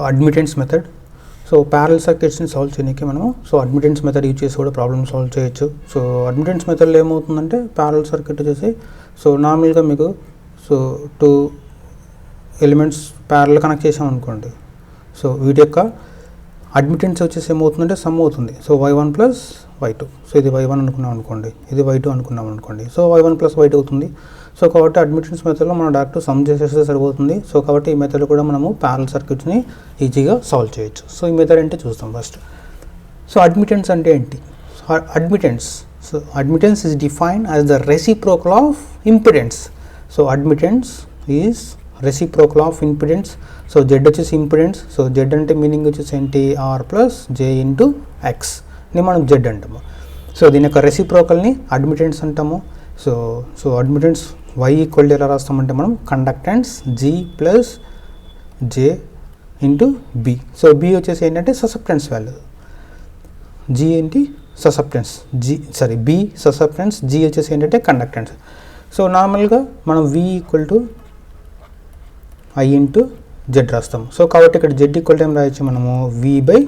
Admittance method. So parallel సర్క్యూట్స్ని solve చేయడానికి మనము అడ్మిటెన్స్ మెథడ్ యూజ్ చేసి కూడా ప్రాబ్లమ్ సాల్వ్ చేయొచ్చు. సో అడ్మిటెన్స్ మెథడ్లో ఏమవుతుందంటే ప్యారల్ సర్క్యూట్ వచ్చేసి నార్మల్గా మీకు 2 ఎలిమెంట్స్ ప్యారల్ కనెక్ట్ చేసామనుకోండి. సో వీటి యొక్క అడ్మిటెన్స్ వచ్చేసి ఏమవుతుందంటే సమ్ అవుతుంది. So y1 plus y2. So ఇది y1 అనుకున్నాం అనుకోండి, ఇది y2 అనుకున్నాం అనుకోండి. సో y1 ప్లస్ y2 అవుతుంది. సో కాబట్టి అడ్మిటెన్స్ మెథడ్లో మనం డైరెక్ట్ సమ్ చేసేస్తే సరిపోతుంది. సో కాబట్టి ఈ మెథడ్లో కూడా మనము ప్యారల్ సర్క్యూట్స్ని ఈజీగా సాల్వ్ చేయొచ్చు. సో ఈ మెథడ్ అంటే చూస్తాం ఫస్ట్. సో అడ్మిటెన్స్ అంటే ఏంటి? Admittance is defined as the reciprocal of impedance. So admittance is reciprocal of impedance. So Z వచ్చేసి ఇంపిడెన్స్. సో జెడ్ అంటే మీనింగ్ వచ్చేసి ఏంటి? ఆర్ ప్లస్ జే ఇంటూ ఎక్స్ని మనం జెడ్ అంటాము. సో దీని యొక్క రెసిప్రోకల్ని అడ్మిటెన్స్ అంటాము. So admittance y equal to ఎలా రాస్తామంటే మనం కండక్టెన్స్ g ప్లస్ జే ఇంటూ బి. సో బి వచ్చేసి ఏంటంటే ససెప్టెన్స్ వాల్యూ, g ఏంటి ససెప్టెన్స్, బి ససెప్టెన్స్, g వచ్చేసి ఏంటంటే కండక్టెన్స్. సో నార్మల్గా మనం v equal to i into Z రాస్తాము. సో కాబట్టి ఇక్కడ జెడ్ ఈక్వల్ టు ఏం రాయొచ్చు మనము? v బై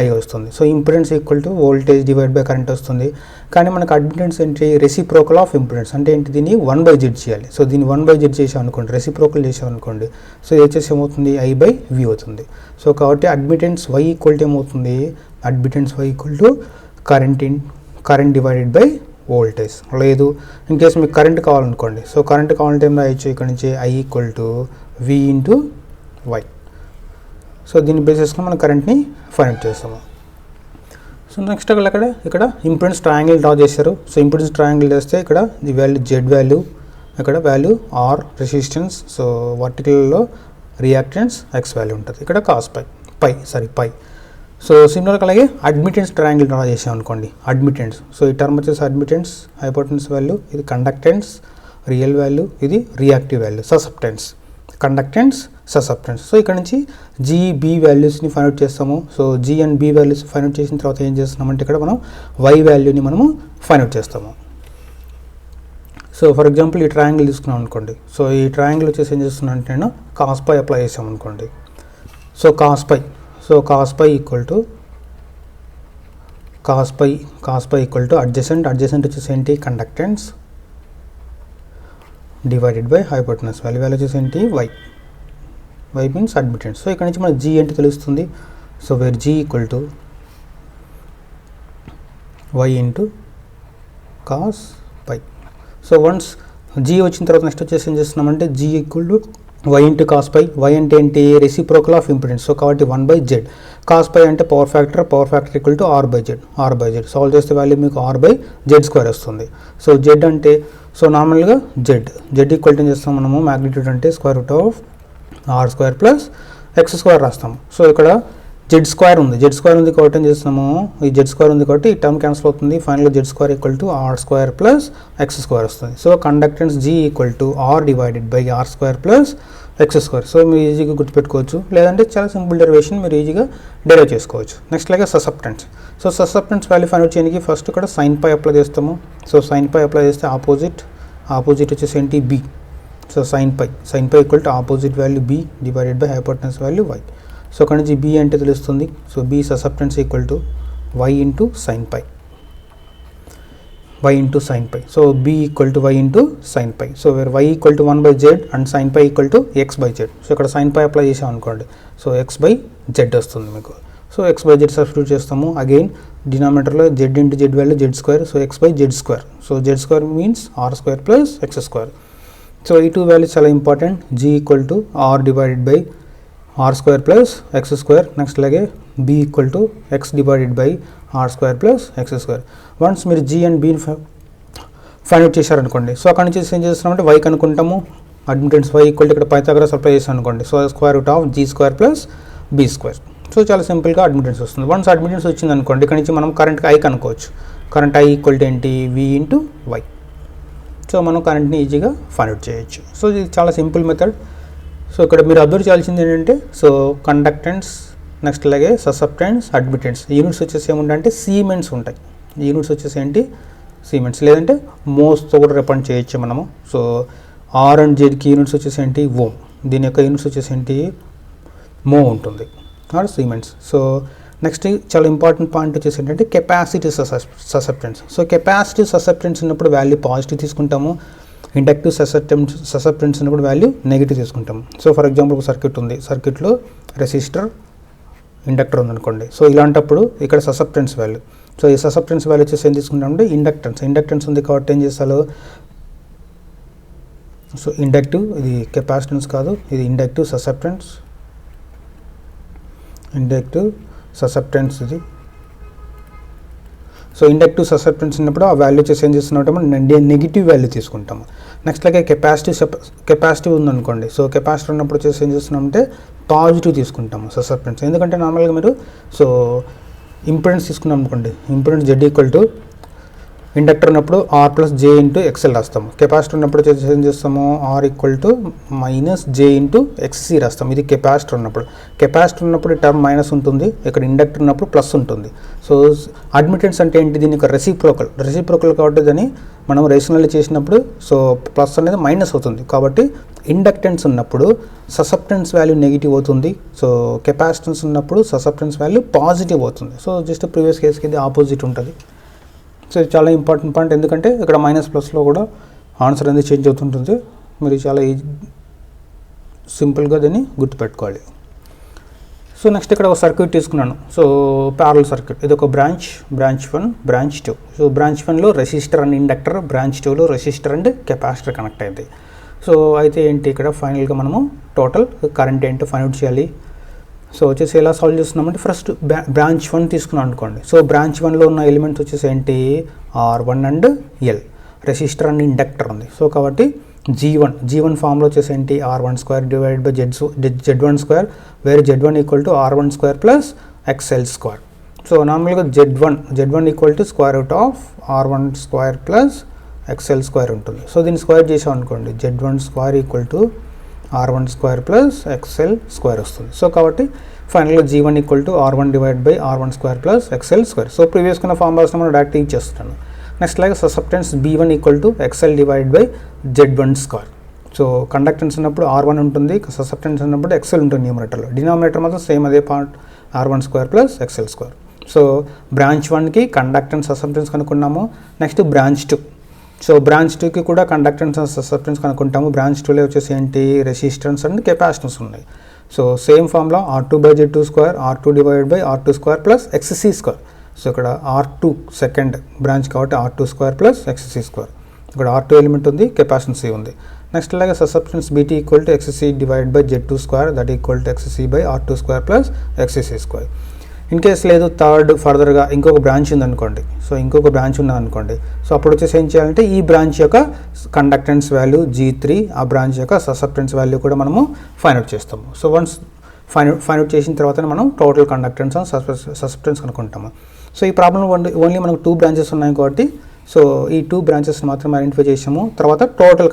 i వస్తుంది. So impedance equal to voltage divide by current వస్తుంది. కానీ మనకు అడ్మిటెన్స్ ఏంటి? రెసిప్రోకల్ ఆఫ్ ఇంపిడెన్స్ అంటే ఏంటి? దీన్ని 1/z చేయాలి. సో దీన్ని 1/z చేసాం అనుకోండి, రెసిప్రోకల్ చేసాం అనుకోండి. సో ఇది వచ్చేసి ఏమవుతుంది? i బై v అవుతుంది. సో కాబట్టి అడ్మిటెన్స్ y ఈక్వల్ టు ఏమవుతుంది? Admittance y equal to current divided by voltage. లేదు ఇన్ కేసు మీకు కరెంట్ కావాలనుకోండి. సో కరెంట్ కావాలంటే ఏం రాయొచ్చు? ఇక్కడ నుంచి i equal to v into y. So దీన్ని బేస్ చేసుకుని మనం కరెంట్ని ఫైండ్ అవుట్ చేస్తాము. సో నెక్స్ట్ ఇక్కడ ఇంపిడెన్స్ ట్రయాంగిల్ డ్రా చేశారు. సో ఇంపిడెన్స్ ట్రయాంగిల్ చేస్తే ఇక్కడ ఈ వాల్యూ జెడ్ వాల్యూ, ఇక్కడ value are resistance, so వర్టికల్లో reactance X value ఉంటుంది. ఇక్కడ కాస్ పై. సో సిమిలర్గా అలాగే అడ్మిటెన్స్ ట్రయాంగిల్ డ్రా చేసాం అనుకోండి. అడ్మిటెన్స్, సో ఈ టర్మ్ వచ్చేసి అడ్మిటెన్స్, హైపోటెన్స్ వాల్యూ, ఇది కండక్టెన్స్, రియల్ వాల్యూ, ఇది reactive value, susceptance, conductance, susceptance. So ఇక్కడ నుంచి జీ బీ వాల్యూస్ని ఫైండ్ అవుట్ చేస్తాము. So G and B values find out చేసిన తర్వాత ఏం చేస్తున్నామంటే ఇక్కడ మనం వై వాల్యూని మనము ఫైండ్ అవుట్ చేస్తాము. సో ఫర్ ఎగ్జాంపుల్ ఈ ట్రయాంగిల్ తీసుకున్నాం అనుకోండి. సో ఈ ట్రయాంగిల్ వచ్చేసి ఏం చేస్తున్నాను అంటే నేను కాస్ పై అప్లై చేసాం అనుకోండి. So cos phi equal to adjacent వచ్చేసి ఏంటి? Conductance divided by hypotenuse value వచ్చేసి ఏంటి? y means admittance. సో ఇక్కడ నుంచి మనకు g ఏంటి తెలుస్తుంది. So where g equal to y into cos phi. So once g వచ్చిన తర్వాత నెక్స్ట్ వచ్చేసి ఏం చేస్తున్నామంటే g equal to y into cos phi. y అంటే ఏంటి? Reciprocal of impedance. సో కాబట్టి 1/z. కాస్ పై అంటే power factor equal to r by Z. Solve చేస్తే వాల్యూ మీకు r/z² వస్తుంది. సో z అంటే సో నార్మల్గా జెడ్ ఈక్వల్ టు ఏం చేస్తాం మనము? మ్యాగ్నిట్యూడ్ అంటే square root of r² plus x² రాస్తాము. సో ఇక్కడ z² ఉంది కాబట్టి ఏం చేస్తున్నాము? ఈ z² ఉంది కాబట్టి ఈ టర్మ్ క్యాన్సిల్ అవుతుంది. ఫైనల్గా z² equal to r² plus x² వస్తుంది. So conductance g equal to r divided by r² plus x². So మీరు ఈజీగా గుర్తుపెట్టుకోవచ్చు, లేదంటే చాలా సింపుల్ డెరివేషన్ మీరు ఈజీగా డెరైవ్ చేసుకోవచ్చు. నెక్స్ట్ లాగా susceptance. So susceptance value find out చేయడానికి ఫస్ట్ ఇక్కడ సైన్ పై అప్లై చేస్తాము. సో సైన్ పై అప్లై చేస్తే ఆపోజిట్ వచ్చేసి ఏంటి? B. So sine phi equal to opposite value B divided by hypotenuse value Y. So అక్కడ నుంచి B అంటే తెలుస్తుంది. So B susceptance equal to Y into sine phi. So B equal to Y into sine phi. So where Y equal to 1/z and sign phi equal to x/z. So ఇక్కడ sine phi apply చేసాం అనుకోండి. So x/z వస్తుంది మీకు. So x/z substitute చేస్తాము. Again డినామినేటర్లో z into z value z². So x/z². So z² means r² plus x². So ఈ 2 values చాలా important. g equal to r divided by r² plus x². Next అలాగే b equal to x divided by r² plus x². Once మీరు g and bని find out చేశారనుకోండి. So అక్కడ నుంచి ఏం చేస్తున్నామంటే y కనుక్కుంటాము. అడ్మిటెన్స్ y ఈక్వల్ టు ఇక్కడ పైథాగరస్ అప్లై చేసాం అనుకోండి. So square root of g² plus b². So చాలా సింపుల్గా అడ్మిటెన్స్ వస్తుంది. వన్స్ అడ్మిటెన్స్ వచ్చింది అనుకోండి, ఇక్కడ నుంచి మనం కరెంట్ i కనుక్కోవచ్చు. కరెంట్ i ఈక్వల్ టు ఏంటి? v into y. సో మనం కరెంట్ని ఈజీగా ఫైండ్ అవుట్ చేయొచ్చు. సో ఇది చాలా సింపుల్ మెథడ్. సో ఇక్కడ మీరు అబ్జర్వ్ చేయాల్సింది ఏంటంటే సో కండక్టెన్స్, నెక్స్ట్ అలాగే ససెప్టెన్స్, అడ్మిటెన్స్ యూనిట్స్ వచ్చేసి ఏముంటాయంటే సీమెన్స్ ఉంటాయి. యూనిట్స్ వచ్చేసి ఏంటి? సీమెన్స్, లేదంటే మోస్తో కూడా రిప్రజెంట్ చేయొచ్చు మనము. సో ఆర్ అండ్ జెడ్కి యూనిట్స్ వచ్చేసి ఏంటి? ఓమ్. దీని యొక్క యూనిట్స్ వచ్చేసి ఏంటి? మో ఉంటుంది ఆర్ సిమెన్స్. సో నెక్స్ట్ చాలా ఇంపార్టెంట్ పాయింట్ వచ్చేసి ఏంటంటే capacity susceptance. So capacity susceptance ఉన్నప్పుడు వాల్యూ పాజిటివ్ తీసుకుంటాము, ఇండక్టివ్ ససెప్టెన్స్ ఉన్నప్పుడు వాల్యూ నెగిటివ్ తీసుకుంటాము. సో ఫర్ ఎగ్జాంపుల్ ఒక సర్క్యూట్ ఉంది, సర్క్యూట్లో రెసిస్టర్ ఇండక్టర్ ఉందనుకోండి. సో ఇలాంటప్పుడు ఇక్కడ ససెప్టెన్స్ వాల్యూ, సో ఈ ససెప్టెన్స్ వాల్యూ వచ్చేసి ఏం తీసుకుంటామంటే ఇండక్టెన్స్ ఉంది కాబట్టి ఏం చేస్తాలో, సో ఇండక్టివ్, ఇది కెపాసిటెన్స్ కాదు, ఇది ఇండక్టివ్ ససెప్టెన్స్ ఇది. సో ఇండక్టివ్ ససెప్టెన్స్ ఉన్నప్పుడు ఆ వాల్యూ వచ్చేసి ఏం చేస్తున్నామంటే నెగిటివ్ వాల్యూ తీసుకుంటాము. నెక్స్ట్ అలాగే కెపాసిటివ్ ఉందనుకోండి. సో కెపాసిటర్ ఉన్నప్పుడు వచ్చేసి ఏం చేస్తున్నామంటే పాజిటివ్ తీసుకుంటాము ససెప్టెన్స్. ఎందుకంటే నార్మల్గా మీరు సో ఇంపిడెన్స్ తీసుకున్నాం అనుకోండి, impedance Z equal to inductor ఉన్నప్పుడు ఆర్ ప్లస్ జే ఇంటూ ఎక్స్ఎల్ రాస్తాము. కెపాసిటర్ ఉన్నప్పుడు ఏం చేస్తాము, R equal to minus j into XC రాస్తాము. ఇది కెపాసిటర్ ఉన్నప్పుడు. కెపాసిటర్ ఉన్నప్పుడు ఈ టర్మ్ మైనస్ ఉంటుంది, ఇక్కడ ఇండక్టర్ ఉన్నప్పుడు ప్లస్ ఉంటుంది. సో అడ్మిటెన్స్ అంటే ఏంటి, దీని యొక్క రెసిప్రోకల్ కాబట్టి దాన్ని మనం రేషనల్ చేసినప్పుడు సో ప్లస్ అనేది మైనస్ అవుతుంది. కాబట్టి ఇండక్టెన్స్ ఉన్నప్పుడు ససెప్టెన్స్ వాల్యూ నెగిటివ్ అవుతుంది, సో కెపాసిటెన్స్ ఉన్నప్పుడు ససెప్టెన్స్ వాల్యూ పాజిటివ్ అవుతుంది. సో జస్ట్ ప్రీవియస్ కేసుకి ఇది ఆపోజిట్ ఉంటుంది. సో ఇది చాలా ఇంపార్టెంట్ పాయింట్, ఎందుకంటే ఇక్కడ మైనస్ ప్లస్లో కూడా ఆన్సర్ అనేది చేంజ్ అవుతుంటుంది. మీరు చాలా సింపుల్గా దీన్ని గుర్తుపెట్టుకోవాలి. సో నెక్స్ట్ ఇక్కడ ఒక సర్క్యూట్ తీసుకున్నాను. సో ప్యారలల్ సర్క్యూట్, ఇది ఒక బ్రాంచ్ 1, బ్రాంచ్ 2. సో బ్రాంచ్ 1లో రెసిస్టర్ అండ్ ఇండక్టర్, బ్రాంచ్ 2లో రెసిస్టర్ అండ్ కెపాసిటర్ కనెక్ట్ అయింది. సో అయితే ఏంటి, ఇక్కడ ఫైనల్గా మనము టోటల్ కరెంట్ ఏంటో ఫైండ్ అవుట్ చేయాలి. సో వచ్చేసి ఎలా సాల్వ్ చేస్తున్నామంటే ఫస్ట్ బ్రాంచ్ 1 తీసుకున్నాం అనుకోండి. సో బ్రాంచ్ 1లో ఉన్న ఎలిమెంట్స్ వచ్చేసి ఏంటి, R1 and L, resistor and inductor ఉంది. సో కాబట్టి G1 ఫామ్లో వచ్చేసి ఏంటి, R12 divided by Z12, where Z1 equal to R12 plus XL2. So నార్మల్గా Z1 equal to square root of R12 plus XL2 ఉంటుంది. సో దీన్ని స్క్వేర్ చేసాం అనుకోండి, Z12 equal to R12 plus XL2 వస్తుంది. సో కాబట్టి ఫైనల్గా G1 equal to R1 divide by R12 plus XL2. So previous కన్నా form రాసిన మనం డైరెక్ట్ ఇచ్చేస్తున్నాను. నెక్స్ట్ అలాగే susceptance B1 equal to XL divide by Z12. So conductance ఉన్నప్పుడు R1 ఉంటుంది, ససెప్టెన్స్ ఉన్నప్పుడు XL ఉంటుంది న్యూమరేటర్లో. డినామినేటర్ మాత్రం సేమ్ అదే part R12 plus XL2. So branch 1కి కండక్టెన్స్ ససెప్టెన్స్ కనుక్కున్నాము. నెక్స్ట్ బ్రాంచ్ 2, సో బ్రాంచ్ 2కి కూడా కండక్టెన్స్ అండ్ ససెప్టెన్స్ కనుక్కుంటాము. బ్రాంచ్ 2లో వచ్చేసి ఏంటి, రెసిస్టెన్స్ అండ్ కెపాసిటెన్స్ ఉన్నాయి. So same formula R2 by Z2 R2 divided by R2 plus XC2. So ఇక్కడ R2 సెకండ్ బ్రాంచ్ కాబట్టి R2 ప్లస్ XC2. ఇక్కడ R2 ఎలిమెంట్ ఉంది, కెపాసిటెన్స్ ఉంది. నెక్స్ట్ అలాగే susceptance BT equal to XC divide by Z2 that equal to XC by R2 plus XC2. In case లేదు third ఫర్దర్గా ఇంకొక branch ఉందనుకోండి, సో ఇంకొక బ్రాంచ్ ఉన్నదనుకోండి, సో అప్పుడు వచ్చేసి ఏం చేయాలంటే ఈ బ్రాంచ్ యొక్క కండక్టెన్స్ వాల్యూ G3, ఆ బ్రాంచ్ యొక్క ససెప్టెన్స్ వాల్యూ కూడా మనము ఫైండ్ అవుట్ చేస్తాము. సో వన్స్ ఫైండ్ అవుట్ చేసిన తర్వాత మనం టోటల్ కండక్టెన్స్ అండ్ ససెప్టెన్స్ కనుక్కుంటాము. సో ఈ ప్రాబ్లం ఓన్లీ మనకు 2 బ్రాంచెస్ ఉన్నాయి కాబట్టి సో ఈ 2 బ్రాంచెస్ మాత్రం ఐడెంటిఫై చేసాము. తర్వాత total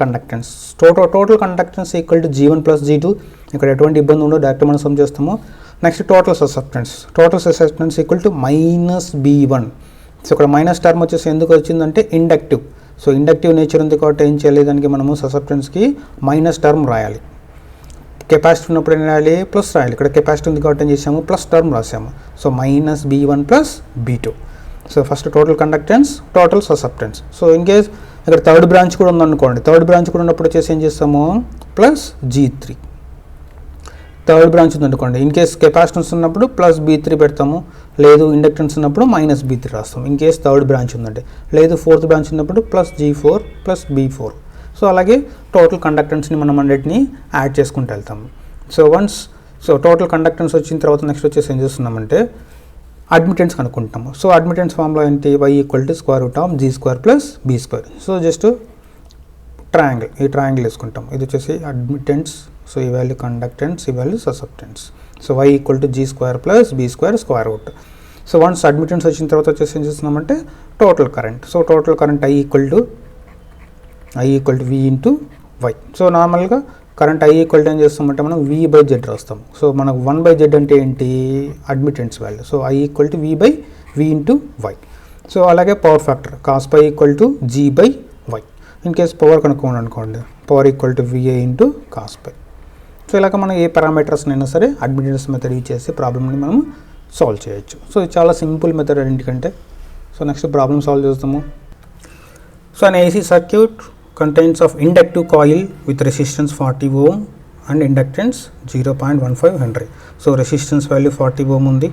conductance equal to G1 plus G2. ఇక్కడ ఎటువంటి ఇబ్బంది ఉండదు, డైరెక్ట్ మనం సమ్ చేస్తాము. Next total susceptance equal to minus B1. So ఇక్కడ మైనస్ టర్మ్ వచ్చేసి ఎందుకు వచ్చిందంటే ఇండక్టివ్. సో ఇండక్టివ్ నేచర్ ఉంది కాబట్టి ఏం చేయాలి, దానికి మనము ససెప్టెన్స్కి మైనస్ టర్మ్ రాయాలి. కెపాసిటర్ ఉన్నప్పుడు ఏం రాయాలి, ప్లస్ రాయాలి. ఇక్కడ కెపాసిటర్ ఉంది కాబట్టి ఏం చేసాము, ప్లస్ టర్మ్ రాసాము. So minus B1 plus B2. So first total conductance, total susceptance. So in case ఇక్కడ థర్డ్ బ్రాంచ్ కూడా ఉందనుకోండి, థర్డ్ బ్రాంచ్ కూడా ఉన్నప్పుడు వచ్చేసి ఏం చేస్తాము, ప్లస్ G3. థర్డ్ బ్రాంచ్ ఉందనుకోండి, ఇన్ కేస్ కెపాసిటెన్స్ ఉన్నప్పుడు ప్లస్ B3 పెడతాము, లేదు ఇండక్టెన్స్ ఉన్నప్పుడు మైనస్ B3 రాస్తాము. ఇన్ కేస్ థర్డ్ బ్రాంచ్ ఉందంటే, లేదు ఫోర్త్ బ్రాంచ్ ఉన్నప్పుడు plus G4 plus B4. So అలాగే టోటల్ కండక్టెన్స్ని మనం అన్నిటిని యాడ్ చేసుకుంటూ వెళ్తాము. సో టోటల్ కండక్టెన్స్ వచ్చిన తర్వాత నెక్స్ట్ వచ్చేసి ఏం చేస్తున్నామంటే అడ్మిటెన్స్ కనుక్కుంటాము. సో అడ్మిటెన్స్ ఫార్ములా ఏంటి, Y equal to square root of G2 plus B2. So just ఈ ట్రయాంగిల్ వేసుకుంటాం. ఇది వచ్చేసి అడ్మిటెన్స్. సో ఈ వాల్యూ కండక్టెన్స్, ఈ value susceptance. So Y equal to G2 plus B2 square root. So once admittance వచ్చిన తర్వాత వచ్చేసి ఏం చేస్తున్నామంటే total current. So total current I equal to V into Y. So నార్మల్గా కరెంట్ I ఈక్వల్ టు ఏం చేస్తామంటే మనం V బై Z రాస్తాం. సో మనకు 1/Z అంటే ఏంటి, admittance value. So I equal to V into Y. So అలాగే power factor cos π equal to G by Y. In case power కనుక్కోండి అనుకోండి, power equal to VA into cos π. So ఇలాగ మనం ఏ పారామీటర్స్నైనా సరే అడ్మిటెన్స్ మెథడ్ యూజ్ చేసి ప్రాబ్లమ్ని మనం solve చేయొచ్చు. సో ఇది చాలా సింపుల్ మెథడ్ అన్నింటికంటే. సో నెక్స్ట్ ప్రాబ్లమ్ సాల్వ్ చేస్తాము. So an AC circuit contains of inductive coil with resistance 40 ohm and inductance 0.15 Henry. So resistance value 40 ohm ఉంది.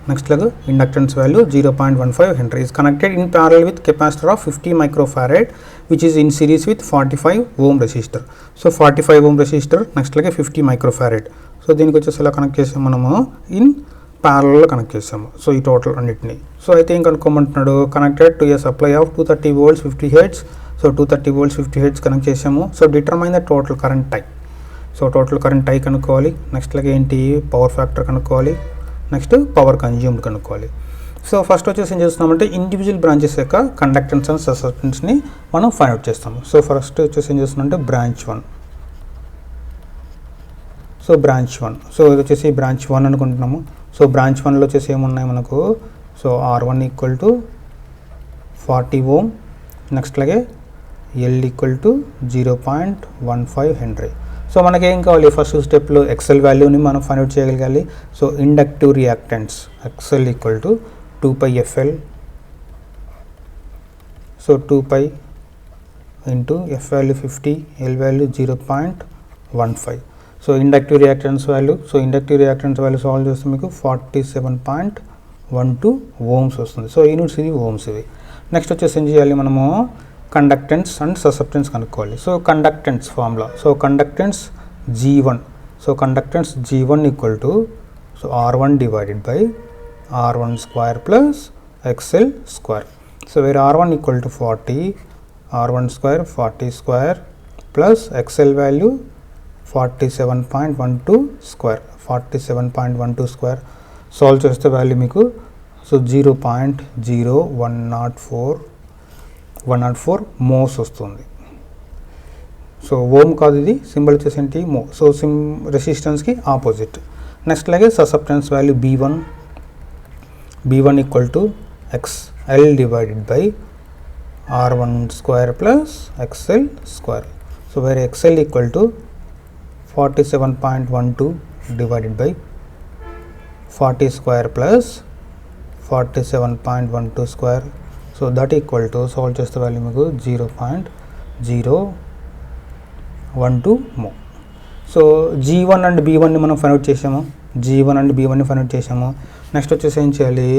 నెక్స్ట్ లాగా inductance value 0.15 Henry is connected in parallel with capacitor of 50 microfarad which is in series with 45 ohm resistor. So 45 ohm resistor next లాగా 50 microfarad. So దీనికి వచ్చేసి ఎలా connect చేసాము మనము in ప్యారలల్లో connect చేసాము. సో ఈ టోటల్ అన్నిటిని. సో అయితే ఏం కనుక్కోమంటున్నాడు, connected to a supply of 230 volts 50 hertz. So 230 volts 50 hertz connect చేసాము. So determine the total current టై. సో టోటల్ కరెంట్ టై కనుక్కోవాలి. నెక్స్ట్ లాగా ఏంటి, పవర్ ఫ్యాక్టర్ కనుక్కోవాలి. నెక్స్ట్ పవర్ కన్జ్యూమ్డ్ కనుక్కోవాలి. సో ఫస్ట్ వచ్చేసి ఏం చేస్తున్నామంటే ఇండివిజువల్ బ్రాంచెస్ యొక్క కండక్టెన్స్ అండ్ ససెప్టెన్స్ని మనం ఫైండ్ అవుట్ చేస్తాము. సో ఫస్ట్ వచ్చేసి ఏం చేస్తున్నామంటే బ్రాంచ్ 1. సో బ్రాంచ్ 1, సో ఇది వచ్చేసి బ్రాంచ్ 1 అనుకుంటున్నాము. సో బ్రాంచ్ 1లో వచ్చేసి ఏమున్నాయి మనకు, so R1 equal to 40 ohm, next లాగే L equal to 0.15 Henry. So మనకేం కావాలి, ఫస్ట్ స్టెప్లో XL వాల్యూని మనం ఫైండ్ అవుట్ చేయగలగాలి. So inductive reactance XL equal to 2πfL. So 2π into F value 50, L value 0.15. So inductive reactance value, so inductive reactance value solve చేస్తే మీకు 47.12 ohms వస్తుంది. So units ఇది, ఓమ్స్ ఇవి. నెక్స్ట్ వచ్చేసి ఏం చేయాలి మనము, కండక్టెన్స్ అండ్ ససెప్టెన్స్ కనుక్కోవాలి. So conductance formula, so conductance G1. So conductance G1 equal to so R1 divided by R1 square plus XL square. So వేరే R1 equal to 40, R1 square 40 square plus XL value 47.12 square, 47.12 square. Solve చేస్తే value మీకు so 0.0104 mhos వస్తుంది. So ohm కాదు ఇది, symbol వచ్చేసి ఏంటి, mho. So రెసిస్టెన్స్కి opposite. Next అలాగే susceptance value B1 equal to XL divided by R1 square plus XL square. So వేరే XL equal to 47.12 divided by 40 square plus 47.12 square. So that equal to, solve చేస్తే value మీకు 0.012 mho. So G1 and B1ని మనం find out చేసాము. G1 and B1ని find out చేసాము. Next వచ్చేసి ఏం చేయాలి,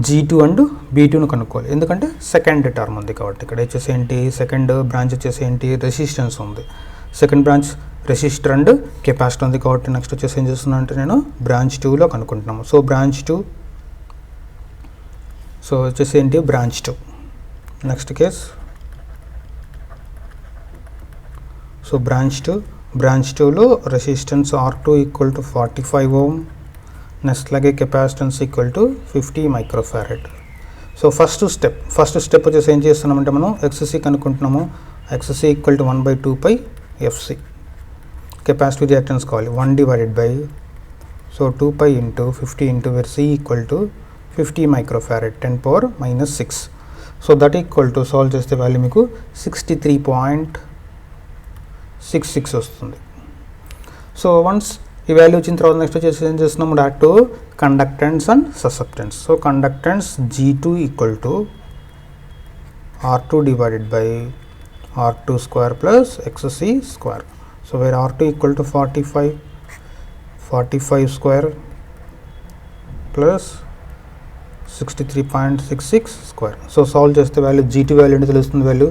G2 and B2ను కనుక్కోవాలి. ఎందుకంటే సెకండ్ టర్మ్ ఉంది కాబట్టి. ఇక్కడ వచ్చేసి ఏంటి, సెకండ్ బ్రాంచ్ వచ్చేసి ఏంటి, రెసిస్టెన్స్ ఉంది. Second branch resistor and capacitor ఉంది కాబట్టి నెక్స్ట్ వచ్చేసి ఏం చేస్తున్నా అంటే నేను బ్రాంచ్ 2లో కనుక్కుంటున్నాము. సో బ్రాంచ్ 2, సో వచ్చేసి ఏంటి branch 2. Next case, so branch 2లో resistance R2 equal to 45 ohm, next లాగే capacitance equal to 50 microfarad. So first step వచ్చేసి ఏం చేస్తున్నామంటే మనం XC కనుక్కుంటున్నాము. XC equal to 1/2πfC. Capacitive reactance కావాలి 1 divided by so 2π into 50 into where C equal to 50 microfarad 10⁻⁻6. So that equal to, solve చేస్తే value మీకు 63.66 వస్తుంది. సో వన్స్ ఈ వాల్యూ వచ్చిన తర్వాత నెక్స్ట్ వచ్చేసి ఏం చేస్తున్నాము, direct to conductance and susceptance. So conductance G2 equal to R2 divided by R2 square plus XC square. So where R2 equal to 45 square plus 63.66 square. So solve చేస్తే value G2 value అంటే తెలుస్తుంది. Value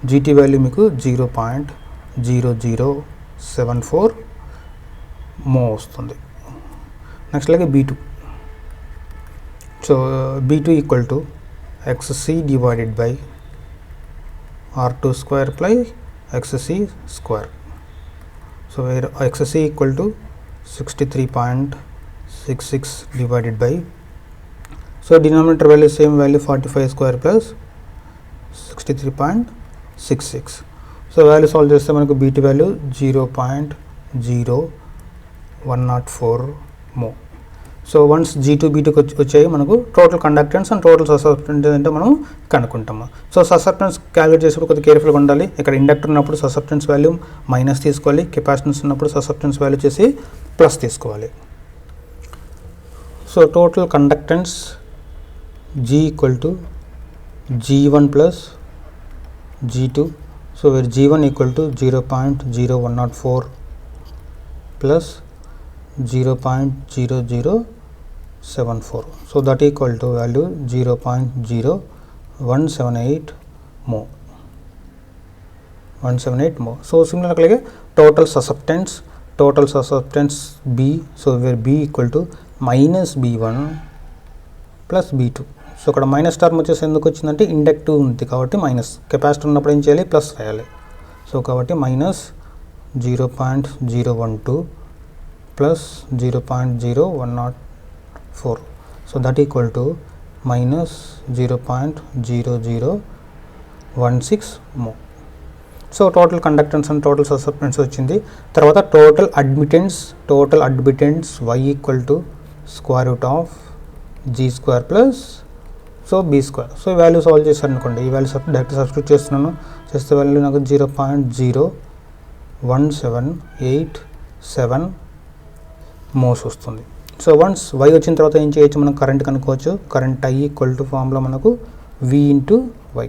GT value మీకు 0.0074 మో వస్తుంది. Next అలాగే B2. So B2 equal to XC divided by R2 square plus XC square. So where XC equal to 63.66 divided by, so denominator value same value 45 square plus 63.66. So value solve చేస్తే మనకు BT value 0.0104 మో. So once G2 B2 వచ్చాయి మనకు total conductance and total susceptance అంటే మనం కనుక్కుంటాము. So susceptance calculate చేసేప్పుడు కొద్దిగా కేర్ఫుల్గా ఉండాలి. ఇక్కడ ఇండక్టర్ ఉన్నప్పుడు ససెప్టెన్స్ వాల్యూ మైనస్ తీసుకోవాలి, కెపాసిటెన్స్ ఉన్నప్పుడు ససెప్టెన్స్ వాల్యూ చేసి ప్లస్ తీసుకోవాలి. So total conductance G equal to G1 plus G2. So where G1 equal to 0.0104 plus 0.0074. So that equal to value 0.0178 mho. 178 mho. So similarly total susceptance B. So where B equal to minus B1 plus B2. So ఇక్కడ minus term వచ్చేసి ఎందుకు వచ్చిందంటే inductive ఉంది కాబట్టి minus, capacitor ఉన్నప్పుడు ఏం చేయాలి plus రాయాలి. సో కాబట్టి minus 0.012 plus 0.0104. So that equal to minus 0.0016 mho. So total conductance and total susceptance వచ్చింది. తర్వాత total admittance y equal to square root of G square plus so B square. So ఈ value solve చేశారు అనుకోండి, ఈ value direct substitute చేస్తున్నాను, చేస్తే value నాకు 0.01787 మోస్ వస్తుంది. సో వన్స్ y వచ్చిన తర్వాత ఏం చేయొచ్చు, మనం కరెంట్ కనుక్కోవచ్చు. Current I equal to formula మనకు V into y.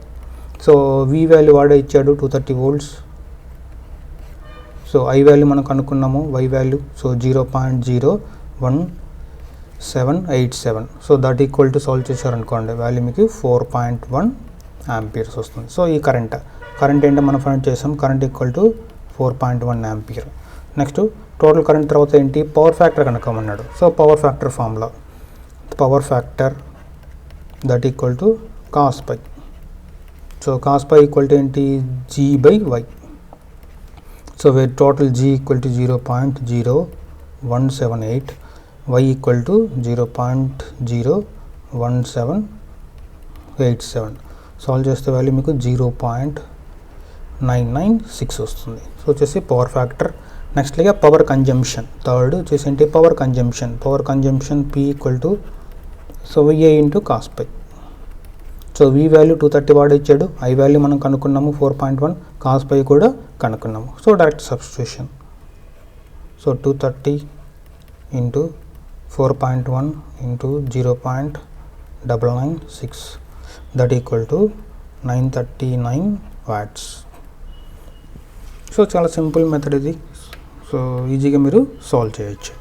So V value వాడే ఇచ్చాడు 230 volts. సో I వాల్యూ మనం కనుక్కున్నాము, y value so 0.01787. So that equal to solve చేశారనుకోండి వాల్యూ మీకు 4.1 ఆంపియర్స్ వస్తుంది. సో ఈ కరెంట్ ఏంటో మనం ఫైండ్ చేసాం, current equal to 4.1 ampere. Next total current తర్వాత ఏంటి, పవర్ ఫ్యాక్టర్ కనుక్కోమన్నాడు. So power factor formula, power factor that equal to cos phi. So cos phi equal to ఏంటి, G by y. So where total G equal to 0.0178, y equal to 0.01787. Solve చేస్తే value మీకు 0.996 వస్తుంది. So వచ్చేసి power factor. Next లాగా power consumption, third వచ్చేసి ఏంటి power consumption P equal to so VI into cos phi. So V value 230 వాడు ఇచ్చాడు, I value మనం కనుక్కున్నాము 4.1, కాస్ పై కూడా కనుక్కున్నాము. So direct substitution. So 230 into 4.1 into 0.996 that equal to 939 watts. So చాలా simple method ఇది. So ఈజీగా మీరు solve చేయొచ్చు.